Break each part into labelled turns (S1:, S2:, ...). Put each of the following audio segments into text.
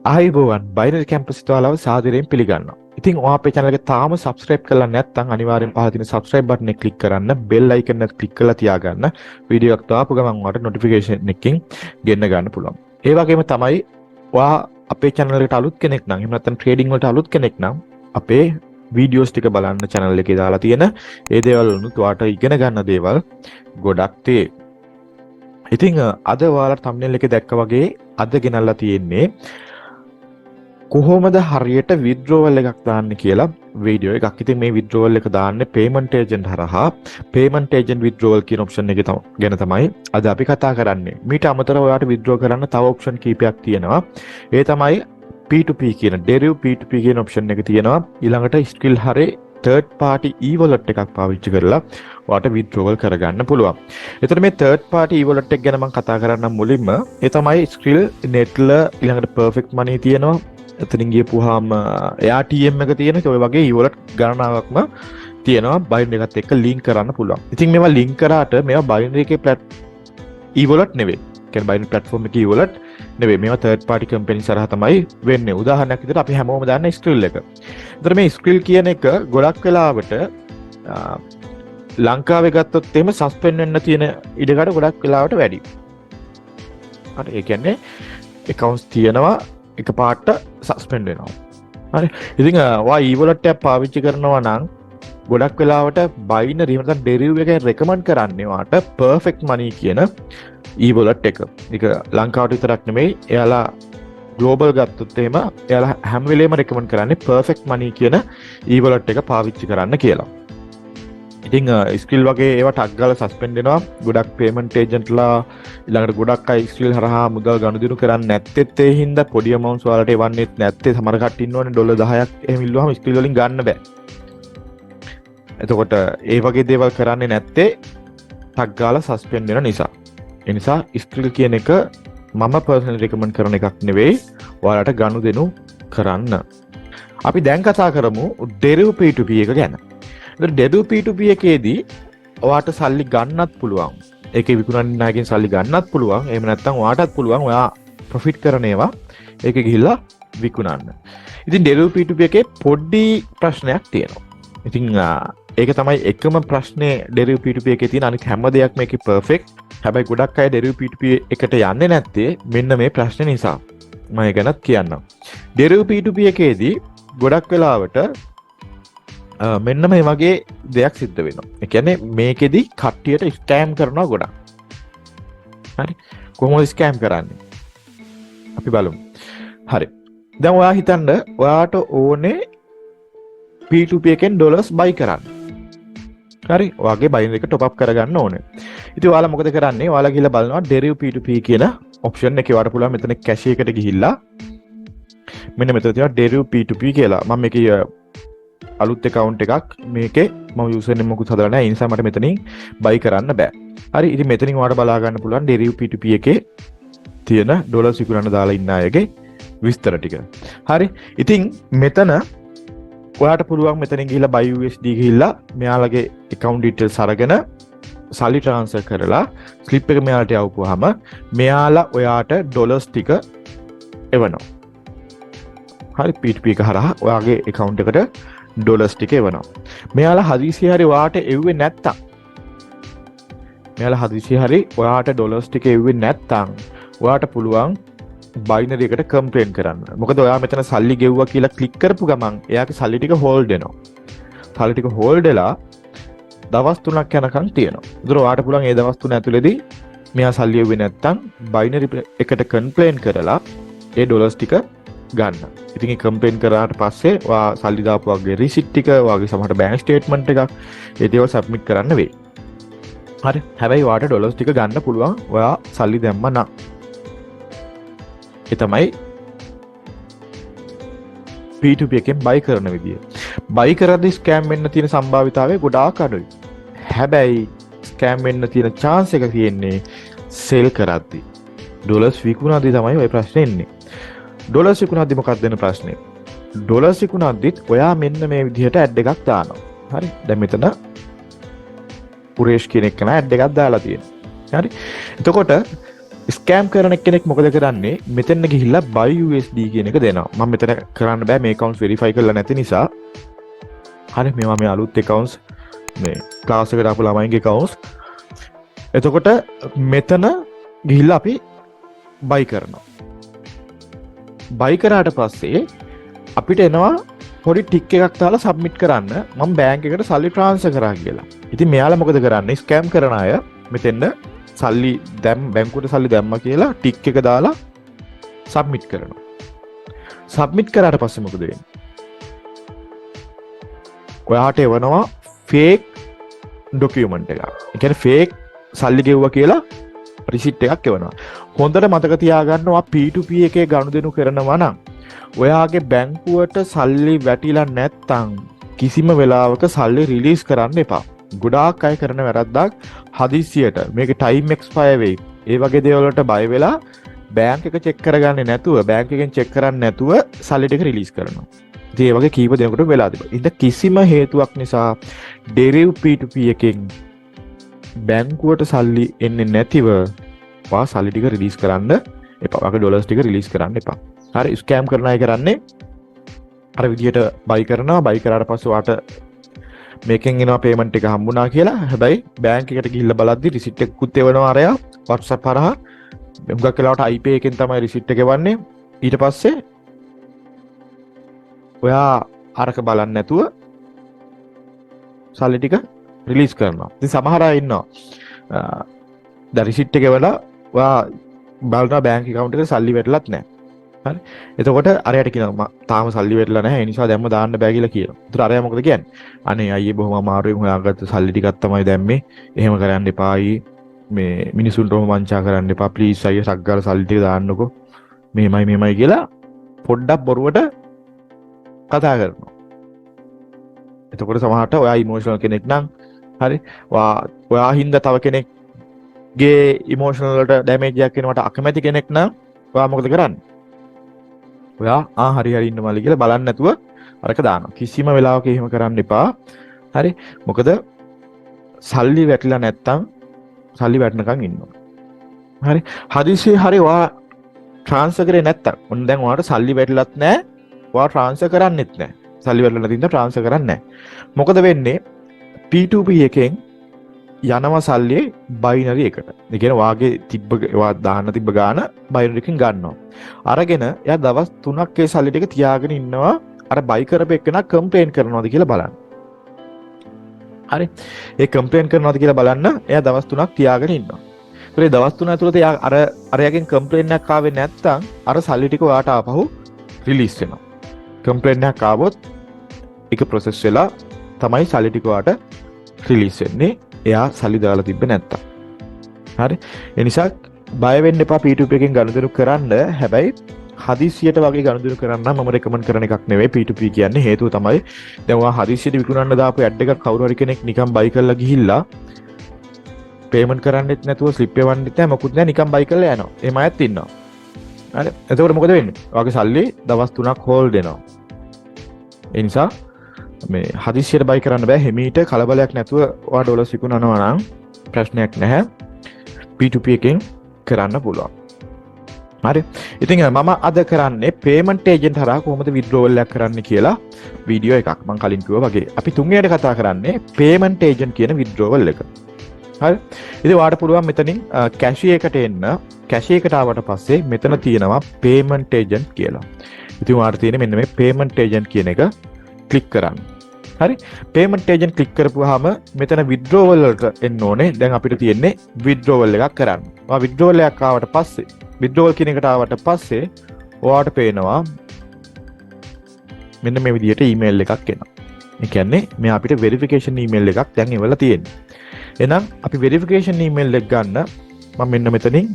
S1: ආයිබෝවන් binary campus ඉතලාව සාදරයෙන් පිළිගන්නවා. ඉතින් ඔයා අපේ channel එක තාම subscribe කරලා නැත්නම් අනිවාර්යෙන් පහළ තියෙන subscribe button එක click කරන්න, bell icon එක click කරලා තියාගන්න. වීඩියෝ එකක් දාපු ගමන් ඔයාලට notification එකකින් ගෙන්න ගන්න පුළුවන්. ඒ වගේම තමයි ඔයා අපේ channel එකට අලුත් කෙනෙක් නම්, එහෙම නැත්නම් trading වලට අලුත් කෙනෙක් නම් අපේ වීඩියෝස් ටික බලන්න channel එකේ දාලා තියෙන ඒ දේවල් වලුත් ඔයාට ඉගෙන ගන්න දේවල් ගොඩක් තියෙයි. ඉතින් අද ඔයාලා thumbnail එකේ දැක්ක වගේ අද ගෙනල්ලා තියෙන්නේ කොහොමද හරියට withdrawal එකක් දාන්න කියලා වීඩියෝ එකක්. ඉතින් මේ withdrawal එක දාන්නේ payment agent හරහා. payment agent withdrawal කියන option එක ගැන තමයි අද අපි කතා කරන්නේ. මීට අමතරව ඔයාලට withdraw කරන්න තව option කීපයක් තියෙනවා. ඒ තමයි P2P කියන Deriv P2P කියන option එක තියෙනවා. ඊළඟට skill හරේ third party e-wallet එකක් පාවිච්චි කරලා ඔයාලට withdrawal කරගන්න පුළුවන්. එතකොට මේ third party e-wallet එක ගැන මම කතා කරන්නම් මුලින්ම. ඒ තමයි skill netල ඊළඟට perfect money තියෙනවා. එතනින් ගියපුවාම ATM එක තියෙන ඔය වගේ e-wallet ගණනාවක්ම තියෙනවා. බයිනරි එකත් එක්ක link කරන්න පුළුවන්. ඉතින් මේවා link කරාට මේවා බයිනරි එකේ e-wallet නෙවෙයි. කියන්නේ බයිනරි platform එකේ e-wallet නෙවෙයි. මේවා third party company සරහා තමයි වෙන්නේ. උදාහරණයක් විදිහට අපි හැමෝම දන්න Skrill එක. ඒතර මේ Skrill කියන එක ගොඩක් වෙලාවට ලංකාවේ ගත්තොත් එහෙම suspend වෙන්න තියෙන ඉඩකඩ ගොඩක් වෙලාවට වැඩි. හරි. ඒ කියන්නේ accounts තියෙනවා එකපාරට සස්පෙන්ඩ් වෙනවා. හරි. ඉතින් ඔයා e-wallet එක පාවිච්චි කරනවා නම් ගොඩක් වෙලාවට බයිනරි නැත්නම් Deriv එකෙන් රෙකමන්ඩ් කරන්නේ ඔයාට perfect money කියන e-wallet එක. ඒක ලංකාවට විතරක් නෙමෙයි. එයාලා global ගත්තොත් එහෙම එයාලා හැම වෙලේම රෙකමන්ඩ් කරන්නේ perfect money කියන e-wallet එක පාවිච්චි කරන්න කියලා. ඉතින් ස්කිල් වගේ ඒවා ටක් ගාලා සස්පෙන්ඩ් වෙනවා. ගොඩක් පේමන්ට් ඒජන්ට්ලා ඊළඟට ගොඩක් අය ස්කිල් හරහා මුදල් ගනුදෙනු කරන්නේ නැත්තෙත් ඒ හින්දා පොඩි අමවුන්ට්ස් වලට එවන්නෙත් නැත්තේ සමහර කට්ටිය ඉන්නෝනේ ඩොලර් 10ක් එහෙම ඉල්ලුවාම ස්කිල් වලින් ගන්න බෑ. එතකොට ඒ වගේ දේවල් කරන්නේ නැත්තේ ටක් ගාලා සස්පෙන්ඩ් වෙන නිසා. ඒ නිසා ස්කිල් කියන එක මම පර්සනලි රෙකමන්ඩ් කරන එකක් නෙවෙයි ඔයාලට ගනුදෙනු කරන්න. අපි දැන් කතා කරමු Deriv P2P එක ගැන. Deriv P2P එකේදී ඔයාට සල්ලි ගන්නත් පුළුවන්. ඒකේ විකුණන අයගෙන් සල්ලි ගන්නත් පුළුවන්. එහෙම නැත්නම් ඔයාටත් පුළුවන් ඔයා ප්‍රොෆිට් කරන ඒවා ඒකේ ගිහිල්ලා විකුණන්න. ඉතින් Deriv P2P එකේ පොඩි ප්‍රශ්නයක් තියෙනවා. ඉතින් ඒක තමයි එකම ප්‍රශ්නේ Deriv P2P එකේ තියෙන. අනිත් හැම දෙයක්ම ඒකේ පර්ෆෙක්ට්. හැබැයි ගොඩක් අය Deriv P2P එකට යන්නේ නැත්තේ මෙන්න මේ ප්‍රශ්නේ නිසා. මම ඒක ගැනත් කියන්නම්. Deriv P2P එකේදී ගොඩක් වෙලාවට මෙන්න මේ වගේ දෙයක් සිද්ධ වෙනවා. ඒ කියන්නේ මේකෙදි කට්ටියට ස්කෑම් කරනවා ගොඩක්. හරි. කොහොමද ස්කෑම් කරන්නේ? අපි බලමු. හරි. දැන් ඔයා හිතන්න ඔයාට ඕනේ P2P එකෙන් ඩොලර්ස් බයි කරන්න. හරි. ඔයාගේ බයිනරි එක টොප් අප් කරගන්න ඕනේ. ඉතින් ඔයාලා මොකද කරන්නේ? ඔයාලා ගිහලා බලනවා Deriv P2P කියන ඔප්ෂන් එකේ වඩ පුළුවන් මෙතන කැෂ් එකට ගිහිල්ලා මෙන්න මෙතන තියෙනවා Deriv P2P කියලා. මම මේකේ අලුත් account එකක් මේකේ මම username මොකුත් හදලා නැහැ. ඒ නිසා මට මෙතනින් buy කරන්න බෑ. හරි. ඉතින් මෙතනින් ඔයාලට බලා ගන්න පුළුවන් Deriv P2P එකේ තියෙන ඩොලර්ස් විකුණන්න දාලා ඉන්න අයගේ විස්තර ටික. හරි. ඉතින් මෙතන ඔයාට පුළුවන් මෙතනින් ගිහිල්ලා buy USD ගිහිල්ලා මෙයාලගේ account details අරගෙන සල්ලි transfer කරලා slip එක මෙයාලට යවපුවාම මෙයාලා ඔයාට ඩොලර්ස් ටික එවනවා. හරි. P2P එක හරහා ඔයාගේ account එකට ඩොලර්ස් ටික එවනවා. මෙයාලා හදිසියෙ හරි ඔයාට එව්වේ නැත්තම් ඔයාට ඩොලර්ස් ටික එව්වේ නැත්තම් ඔයාට පුළුවන් බයිනරි එකට කම්ප්ලේන්ට් කරන්න. මොකද ඔයා මෙතන සල්ලි ගෙව්වා කියලා ක්ලික් කරපු ගමන් එයාගේ සල්ලි ටික හෝල්ඩ් වෙනවා. සල්ලි ටික හෝල්ඩ් වෙලා දවස් 3ක් යනකම් තියෙනවා. ඒතර ඔයාට පුළුවන් ඒ දවස් 3 ඇතුළේදී මෙයා සල්ලි එව්වේ නැත්තම් බයිනරි එකට කම්ප්ලේන්ට් කරලා ඒ ඩොලර්ස් ටික ගන්න. ඉතින් ඒ කම්ප්ලේන්ට් කරාට පස්සේ ඔයා සල්ලි දාපු වගේ රිසිට් ටික, ඔයාගේ සමහර බැංක් ස්ටේට්මන්ට් එකක් ඒ දේවල් සබ්මිට් කරන්න වෙයි. හරි. හැබැයි ඔයාට ඩොලර්ස් ටික ගන්න පුළුවන් ඔයා සල්ලි දැම්මා නම්. ඒ තමයි P2P එකෙන් buy කරන විදිය. buy කරද්දී ස්කෑම් වෙන්න තියෙන සම්භාවිතාවය ගොඩාක් අඩුයි. හැබැයි ස්කෑම් වෙන්න තියෙන chance එක තියෙන්නේ sell කරද්දී. ඩොලර්ස් විකුණද්දී තමයි ওই ප්‍රශ්නේ එන්නේ. ඩොලර්ස් විකුණද්දී මොකක්ද වෙන ප්‍රශ්නේ? ඩොලර්ස් විකුණද්දිත් ඔයා මෙන්න මේ විදිහට ඇඩ් එකක් දානවා. හරි. දැන් මෙතන පුරේෂ් කියන එක නෑ ඇඩ් එකක් දාලා තියෙනවා. හරි. එතකොට ස්කෑම් කරන කෙනෙක් මොකද කරන්නේ මෙතන ගිහිල්ලා buy USD කියන එක දෙනවා. මම මෙතන කරන්න බෑ මේ accounts verify කරලා නැති නිසා. හරි මේවා මේ අලුත් accounts මේ ක්ලාස් එකට ආපු ළමයින්ගේ accounts. එතකොට මෙතන ගිහිල්ලා අපි buy කරනවා. buy කරාට පස්සේ අපිට එනවා පොඩි ටික් එකක් දාලා සබ්මිට් කරන්න මම බැංක් එකට සල්ලි ට්‍රාන්ස්ෆර් කරා කියලා. ඉතින් මෙයාලා මොකද කරන්නේ ස්කෑම් කරන අය මෙතෙන්ද සල්ලි බැංකුවට සල්ලි දැම්මා කියලා ටික් එක දාලා සබ්මිට් කරනවා. සබ්මිට් කරාට පස්සේ මොකද වෙන්නේ? ඔයාට එවනවා ෆේක් ඩොකියුමන්ට් එකක්. ඒ කියන්නේ ෆේක් සල්ලි ගෙවුවා කියලා රිසිට් එකක් එවනවා. හොඳට මතක තියාගන්න ඔයා P2P එකේ ගනුදෙනු කරනවා නම් ඔයාගේ බැංකුවට සල්ලි වැටිලා නැත්තම් කිසිම වෙලාවක සල්ලි රිලීස් කරන්න එපා. ගොඩාක් අය කරන වැරද්දක් හදිස්සියට මේක ටයිම් එක්ස්පයර් වෙයි. ඒ වගේ දේවල් වලට බය වෙලා බැංක් එක චෙක් කරගන්නේ නැතුව බැංක් එකෙන් චෙක් කරන්නේ නැතුව සල්ලි ටික රිලීස් කරනවා. ඉතින් ඒ වගේ කීප දෙනෙකුට වෙලා තිබෙනවා. ඉතින් කිසිම හේතුවක් නිසා Deriv P2P එකෙන් බැංකුවට සල්ලි එන්නේ නැතිව වා සල්ලි ටික රිලීස් කරන්න එපා. වගේ ඩොලර්ස් ටික රිලීස් කරන්න එපා. හරි ස්කෑම් කරන අය කරන්නේ අර විදියට බයි කරනවා. බයි කරාට පස්සේ වාට මේකෙන් එනවා පේමන්ට් එක හම්බුණා කියලා. හැබැයි බැංක් එකට ගිහිල්ලා බලද්දි රිසිට් එකකුත් එවනවා අරයා WhatsApp හරහා. මුගක් වෙලාවට IP එකෙන් තමයි රිසිට් එක එවන්නේ. ඊට පස්සේ ඔයා අරක බලන්නේ නැතුව සල්ලි ටික රිලීස් කරනවා. ඉතින් සමහර අය ඉන්නවා. දැන් රිසිට් එක එවලා ඔයා බලනවා බැංක් account එකට සල්ලි වැටලත් නැහැ. හරි. එතකොට අරයට කියනවා තාම සල්ලි වැටලා නැහැ. ඒ නිසා දැම්ම දාන්න බෑ කියලා කියනවා. ඒතර අරයා මොකද කියන්නේ? අනේ අයියේ බොහොම අමාරුවෙන් හොයාගත්ත සල්ලි ටිකක් තමයි දැම්මේ. එහෙම කරන්න එපා අයියේ. මේ මිනිසුන්ට වංචා කරන්න එපා. ප්ලීස් අයියේ ටක් ගාලා සල්ලි ටික දාන්නකෝ. මෙහෙමයි කියලා පොඩ්ඩක් බොරුවට කතා කරනවා. එතකොට සමහරට ඔයා ඉමෝෂනල් කෙනෙක් නම් හරි ඔයා හින්දා තව කෙනෙක්ගේ ඉමෝෂනල් වලට ඩැමේජ් එකක් වෙනවට අකමැති කෙනෙක් නම් ඔයා මොකද කරන්නේ? ඔයා හරි ඉන්න මල්ලි කියලා බලන්න නැතුව අරක දානවා. කිසිම වෙලාවක එහෙම කරන්න එපා. හරි. මොකද සල්ලි වැටිලා නැත්තම් සල්ලි වැටෙනකන් ඉන්නවා. හරි. හදිසියේ හරි ඔයා ට්‍රාන්ස්ෆර් කරේ නැත්තම් ඔන්න දැන් ඔයාට සල්ලි වැටිලත් නැහැ. ඔයා ට්‍රාන්ස්ෆර් කරන්නෙත් නැහැ. සල්ලි වැටලා නැතිනම් ට්‍රාන්ස්ෆර් කරන්නේ නැහැ. මොකද වෙන්නේ? P2P එකෙන් යනවා සල්ලි බයිනරි එකට. ඒ කියන්නේ වාගේ ඔයා දාන්න තිබ්බ ගාන බයිනරි එකෙන් ගන්නවා. අරගෙන එයා දවස් 3ක් ඒ සල්ලි ටික තියාගෙන ඉන්නවා. අර බයි කරපෙන්නා කම්ප්ලේන් කරනවාද කියලා බලන්න. හරි. ඒ කම්ප්ලේන් කරනවාද කියලා බලන්න එයා දවස් 3ක් තියාගෙන ඉන්නවා. ඒ දවස් 3 ඇතුළත එයා අරයාගෙන් කම්ප්ලේන් එකක් ආවේ නැත්නම් අර සල්ලි ටික ඔයාට ආපහු රිලීස් වෙනවා. කම්ප්ලේන් එකක් ආවොත් ඒක ප්‍රොසෙස් වෙලා තමයි සල්ලි ටික ඔයාට රිලීස් වෙන්නේ. එයා සල්ලි දාලා තිබ්බේ නැත්තම්. හරි. ඒ නිසා බය වෙන්න එපා P2P එකෙන් ගනුදෙනු කරන්න. හැබැයි හදිසියට වගේ ගනුදෙනු කරන්න මම රෙකමන්ඩ් කරන එකක් නෙවෙයි P2P කියන්නේ. හේතුව තමයි දැන් ඔයා හදිසියට විකුණන්න දාපු ඇඩ් එකක් කවුරු හරි කෙනෙක් නිකන් බයි කරලා ගිහිල්ලා පේමන්ට් කරන්නෙත් නැතුව ස්ලිප් එවන්නෙත් නැහැ මොකුත් නැහැ නිකන් බයි කරලා යනවා. එහෙම අයත් ඉන්නවා. හරි. එතකොට මොකද වෙන්නේ? ඔයාගේ සල්ලි දවස් 3ක් හෝල්ඩ් වෙනවා. ඒ නිසා මේ හදිසියට බයි කරන්න බෑ. හිමීට කලබලයක් නැතුව ඔයා ඩොලර්ස් විකුණනවා නම් ප්‍රශ්නයක් නැහැ. P2P එකෙන් කරන්න පුළුවන්. හරි. ඉතින් මම අද කරන්නේ පේමන්ට් ඒජන්ට් හරහා කොහොමද විත්ඩ්‍රෝවල් එකක් කරන්න කියලා වීඩියෝ එකක්. මම කලින් කිව්වා වගේ. අපි තුන්වෙනියට කතා කරන්නේ පේමන්ට් ඒජන්ට් කියන විත්ඩ්‍රෝවල් එක. හරි. ඉතින් ඔයාලට පුළුවන් මෙතනින් කැෂිය එකට එන්න. කැෂිය එකට ආවට පස්සේ මෙතන තියෙනවා පේමන්ට් ඒජන්ට් කියලා. ඉතින් ඔයාලට තියෙන්නේ මෙන්න මේ පේමන්ට් ඒජන්ට් කියන එක ක්ලික් කරන්න. හරි. පේමන්ට් ඒජන්ට් ක්ලික් කරපුවාම මෙතන විත්ඩ්‍රෝවල් වලට එන්න ඕනේ. දැන් අපිට තියෙන්නේ විත්ඩ්‍රෝවල් එකක් කරන්න. ඔයා විත්ඩ්‍රෝවල් එකක් ආවට පස්සේ විත්ඩ්‍රෝවල් කියන එකට ආවට පස්සේ ඔයාට පේනවා මෙන්න මේ විදිහට ඊමේල් එකක් එනවා. ඒ කියන්නේ මේ අපිට වෙරිෆිකේෂන් ඊමේල් එකක් දැන් එවලා තියෙන්නේ. එහෙනම් අපි වෙරිෆිකේෂන් ඊමේල් එක ගන්න මම මෙන්න මෙතනින්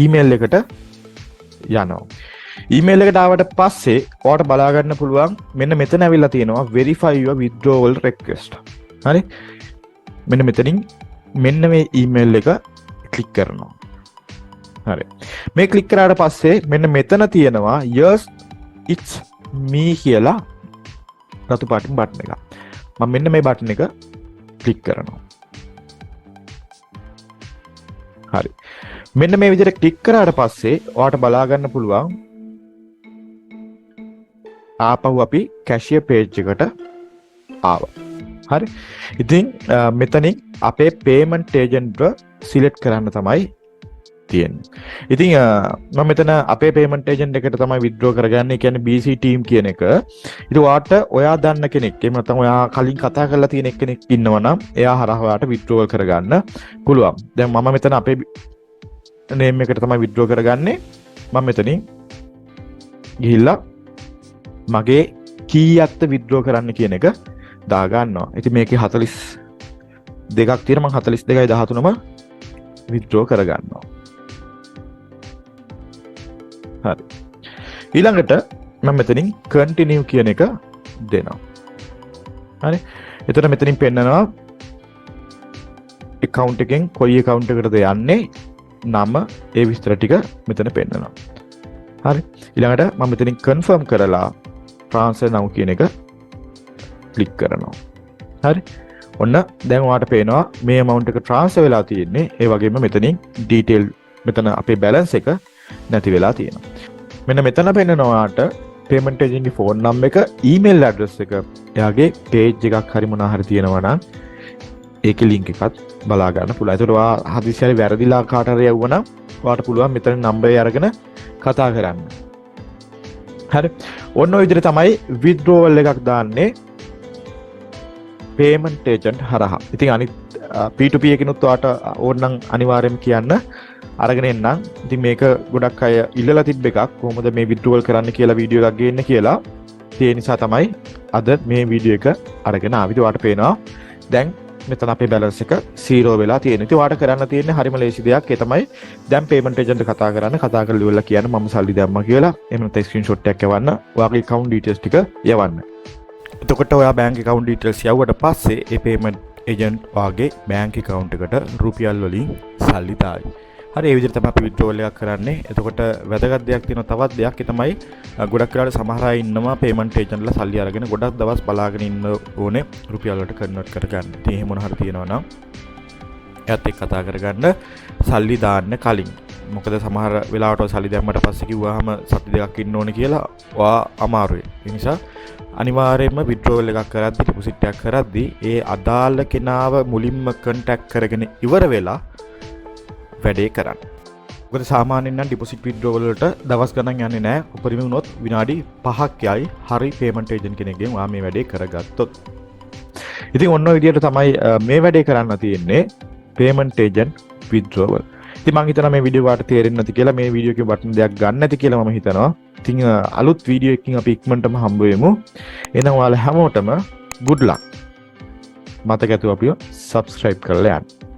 S1: ඊමේල් එකට යනවා. ඊමේල් එකට ආවට පස්සේ ඔයාලට බලා ගන්න පුළුවන් මෙන්න මෙතන ඇවිල්ලා තියෙනවා verify your withdrawal request. හරි. මෙන්න මෙතනින් මෙන්න මේ ඊමේල් එක ක්ලික් කරනවා. හරි. මේ ක්ලික් කරාට පස්සේ මෙන්න මෙතන තියෙනවා yes it's me කියලා රතු පාටින් බටන් එක. මම මෙන්න මේ බටන් එක ක්ලික් කරනවා. හරි. මෙන්න මේ විදිහට ක්ලික් කරාට පස්සේ ඔයාලට බලා ගන්න පුළුවන් ආපහු අපි කැෂියර් පේජ් එකට ආවා. හරි. ඉතින් මෙතනින් අපේ පේමන්ට් ඒජන්ට්ව සිලෙක්ට් කරන්න තමයි තියෙන්නේ. ඉතින් මම මෙතන අපේ පේමන්ට් ඒජන්ට් එකට තමයි විත්ඩ්‍රෝ කරගන්නේ. කියන්නේ BC ටීම් කියන එක. ඉතින් ඔයාට ඔයා දන්න කෙනෙක් එහෙම නැත්නම් ඔයා කලින් කතා කරලා තියෙන කෙනෙක් ඉන්නවා නම් එයා හරහා ඔයාට විත්ඩ්‍රෝ කරගන්න පුළුවන්. දැන් මම මෙතන අපේ නේම් එකට තමයි විත්ඩ්‍රෝ කරගන්නේ. මම මෙතනින් ගිහිල්ලා මගේ කීයක්ද විත්ඩ්‍රෝ කරන්න කියන එක දා ගන්නවා. ඉතින් මේකේ 42ක් තියෙනවා. මම 42යි 13ම විත්ඩ්‍රෝ කරගන්නවා. හරි. ඊළඟට මම මෙතනින් කන්ටිනියු කියන එක දෙනවා. හරි. එතකොට මෙතනින් පෙන්නනවා account එකෙන් කොයි account එකකටද යන්නේ නම ඒ විස්තර ටික මෙතන පෙන්නනවා. හරි. ඊළඟට මම මෙතනින් confirm කරලා transfer now කියන එක ක්ලික් කරනවා. හරි. ඔන්න දැන් ඔයාලට පේනවා මේ amount එක transfer වෙලා තියෙන්නේ. ඒ වගේම මෙතනින් detail මෙතන අපේ balance එක නැති වෙලා තියෙනවා. මෙන්න මෙතන පෙන්නනවා ඔයාලට payment agent ගේ phone number එක, email address එක, එයාගේ page එකක් හරි මොනවා හරි තියෙනවා නම් ඒකේ link එකත් බලා ගන්න පුළුවන්. ඒතකොට ඔයා හදිස්සියට වැරදිලා කාට හරි යවුවනම් ඔයාලට පුළුවන් මෙතන number එක අරගෙන කතා කරන්න. හරි. ඔන්න ඔය විදිහට තමයි withdrawal එකක් දාන්නේ payment agent හරහා. ඉතින් අනිත් P2P එකකිනුත් ඔයාට ඕනනම් අනිවාර්යයෙන්ම කියන්න අරගෙන එන්නම්. ඉතින් මේක ගොඩක් අය ඉල්ලලා තිබ්බ එකක්. කොහොමද මේ withdrawal කරන්න කියලා වීඩියෝ එකක් ගේන්න කියලා. ඒ නිසා තමයි අද මේ වීඩියෝ එක අරගෙන ආවිත් ඔයාට පේනවා. දැන් මෙතන අපේ balance එක 0 වෙලා තියෙනවා. ඉතින් ඔයාට කරන්න තියෙන්නේ හරිම ලේසි දෙයක්. ඒ තමයි දැන් payment agent කතා කරන්න. කතා කරලා ඉවරලා කියන්න මම සල්ලි දැම්මා කියලා. එහෙම නැත්නම් screenshot එකක් යවන්න. ඔයාගේ account details ටික යවන්න. එතකොට ඔයා bank account details යවුවට පස්සේ ඒ payment agent ඔයාගේ bank account එකට රුපියල් වලින් සල්ලි දායි. හරි. ඒ විදිහට තමයි අපි withdrawal එකක් කරන්නේ. එතකොට වැදගත් දෙයක් තියෙනවා. තවත් දෙයක් ඒ තමයි ගොඩක් වෙලාවට සමහර අය ඉන්නවා payment agent ලා සල්ලි අරගෙන ගොඩක් දවස් බලාගෙන ඉන්න ඕනේ රුපියල් වලට කන්වර්ට් කරගන්න. ඉතින් එහෙම මොන හරි තියෙනවා නම් එයාත් එක්ක කතා කරගන්න සල්ලි දාන්න කලින්. මොකද සමහර වෙලාවට සල්ලි දැම්මට පස්සේ කිව්වහම සති දෙකක් ඉන්න ඕනේ කියලා ඔයා අමාරුයි. ඒ නිසා අනිවාර්යයෙන්ම withdrawal එකක් කරද්දී deposit එකක් කරද්දී ඒ අදාළ කෙනාව මුලින්ම contact කරගෙන ඉවර වෙලා වැඩේ කරන්න. මොකද සාමාන්‍යයෙන් නම් deposit withdrawal වලට දවස් ගණන් යන්නේ නැහැ. උපරිම වුණොත් විනාඩි 5ක් යයි. හරි payment agent කෙනෙක්ගෙන් ඔයා මේ වැඩේ කරගත්තොත්. ඉතින් ඔන්න ඔය විදිහට තමයි මේ වැඩේ කරන්න තියෙන්නේ payment agent withdrawal. ඉතින් මම හිතනවා මේ වීඩියෝ වාට තේරෙන්නේ නැති කියලා, මේ වීඩියෝ එකේ බටන් දෙයක් ගන්න නැති කියලා මම හිතනවා. ඉතින් අලුත් වීඩියෝ එකකින් අපි ඉක්මනටම හම්බ වෙමු. එහෙනම් ඔයාලා හැමෝටම good luck. මතක ඇතුව අපිව subscribe කරලා යන්න.